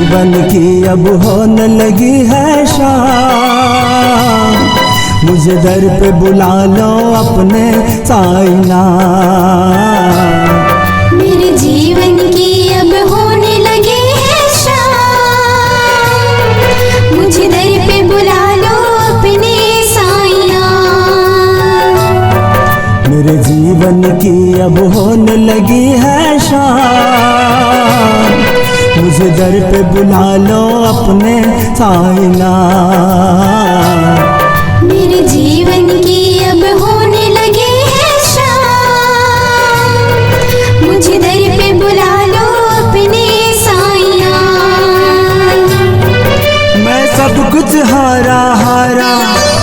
जीवन की अब होने लगी है शाम, मुझे दर पे बुला लो अपने साइना। मेरे जीवन की अब होने लगी है शाम, मुझे दर पे बुला लो अपने साइना। मेरे जीवन की अब होने लगी है शाम, मुझे दर पे बुला लो अपने साइना। मेरे जीवन की अब होने लगी है शाम, मुझे दर पे बुला लो अपने साइना। मैं सब कुछ हारा हारा,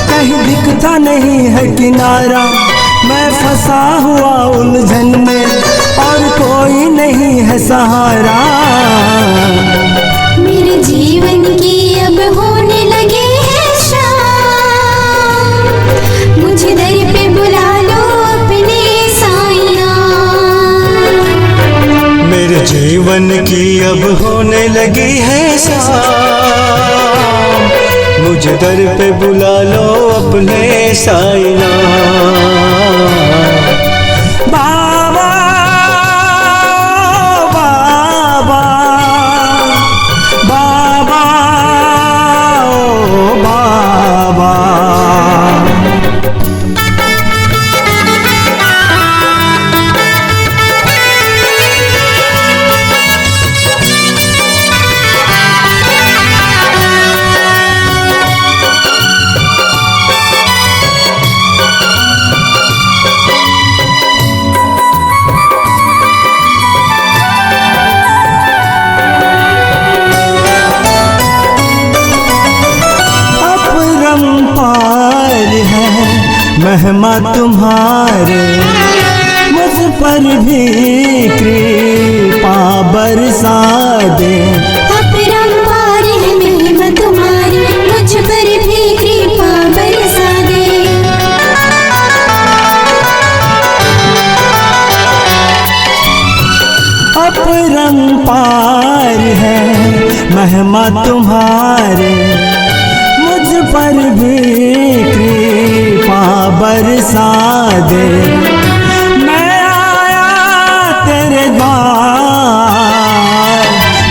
कहीं दिखता नहीं है किनारा। मैं फंसा हुआ उलझन में और कोई नहीं है सहारा। मेरे जीवन की अब होने लगी है शाम, मुझे दर पे बुला लो अपने साइना। मेरे जीवन की अब होने लगी है शाम, मुझे दर पे बुला लो अपने साइना। बाबा बाबा बाबा ओ बाबा। महिमा तुम्हारे मुझ पर भी कृपा बरसा दे। अपरंपार है महिमा तुम्हारी, मुझ पर भी कृपा बरसा दे। अपरंपार है महिमा तुम्हारे, मुझ पर भी कृपा बरसा दे। मैं आया तेरे द्वार,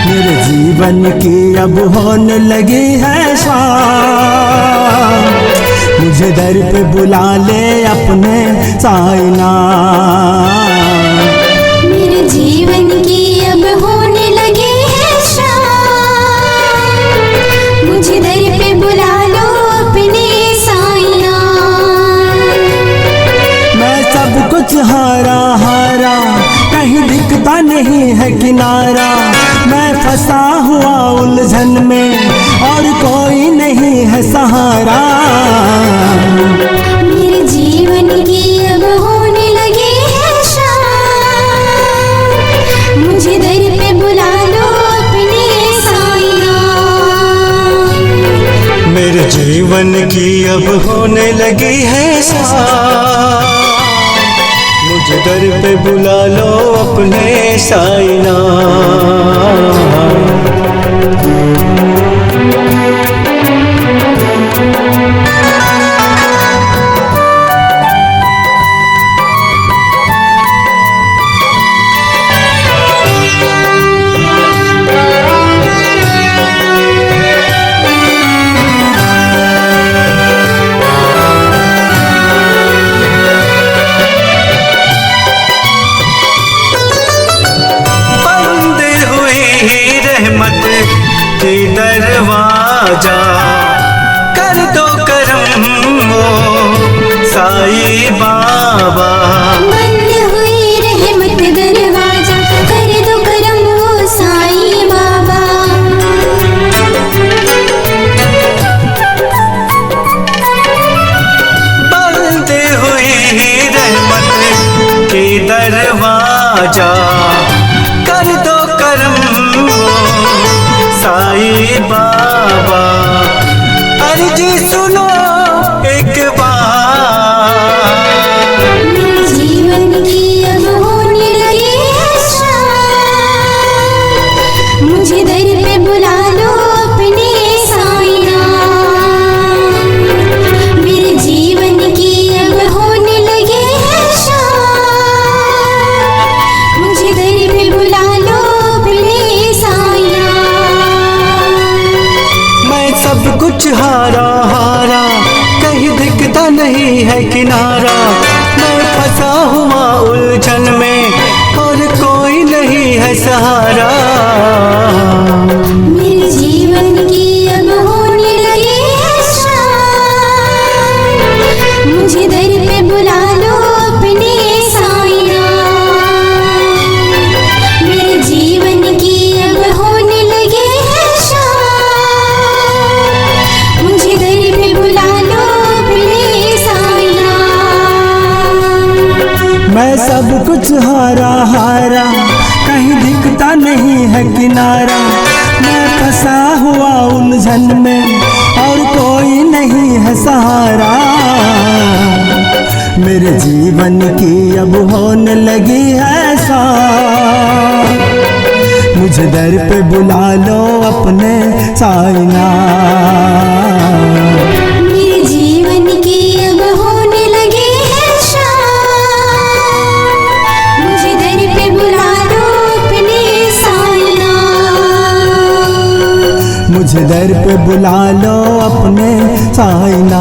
मेरे जीवन की अब होने लगी है शाम, मुझे दर पे बुला ले अपने साइना। मेरे जीवन की अब होने लगी है शाम, मुझे दर पे बुला लो अपने साइना। मैं सब कुछ हारा हारा, कहीं दिखता नहीं है किनारा। मैं फंसा हुआ उलझन में और कोई नहीं है सहारा। मेरे जीवन की अब होने लगी है शाम, मुझे दर पे बुला लो अपने साइना। मेरे जीवन की अब होने लगी है शाम, मुझे दर पे बुला लो अपने साइना। की दरवाजा कर दो करम वो साई बाबा। बंद हुई रहमत दरवाजा कर दो करम वो साई बाबा। बंद हुई रहमत की दरवाजा कर दो करम साई बाबा। अर्जी सुनो एक बार, मेरे जीवन की अब होने लगी है शाम, मुझे दर पे बुला है किनारा, मैं फंसा हुआ उलझन में और कोई नहीं है सहारा। मेरे जीवन की अब होने लगी है शाम, मुझे दर पे बुला लो अपने साईं। मेरे जीवन की अब होने लगी है शाम, मुझे दर पे बुला लो अपने साईं। मैं सब कुछ हारा हारा, कहीं दिखता नहीं है किनारा, मैं फंसा हुआ उलझन में और कोई नहीं है सहारा। मेरे जीवन की अब होने लगी है शाम, मुझे दर पे बुला लो अपने साईं। मेरे जीवन की अब होने लगी है शाम, मुझे दर पे बुला लो अपने साईं। मुझे दर पे बुला लो अपने साईं।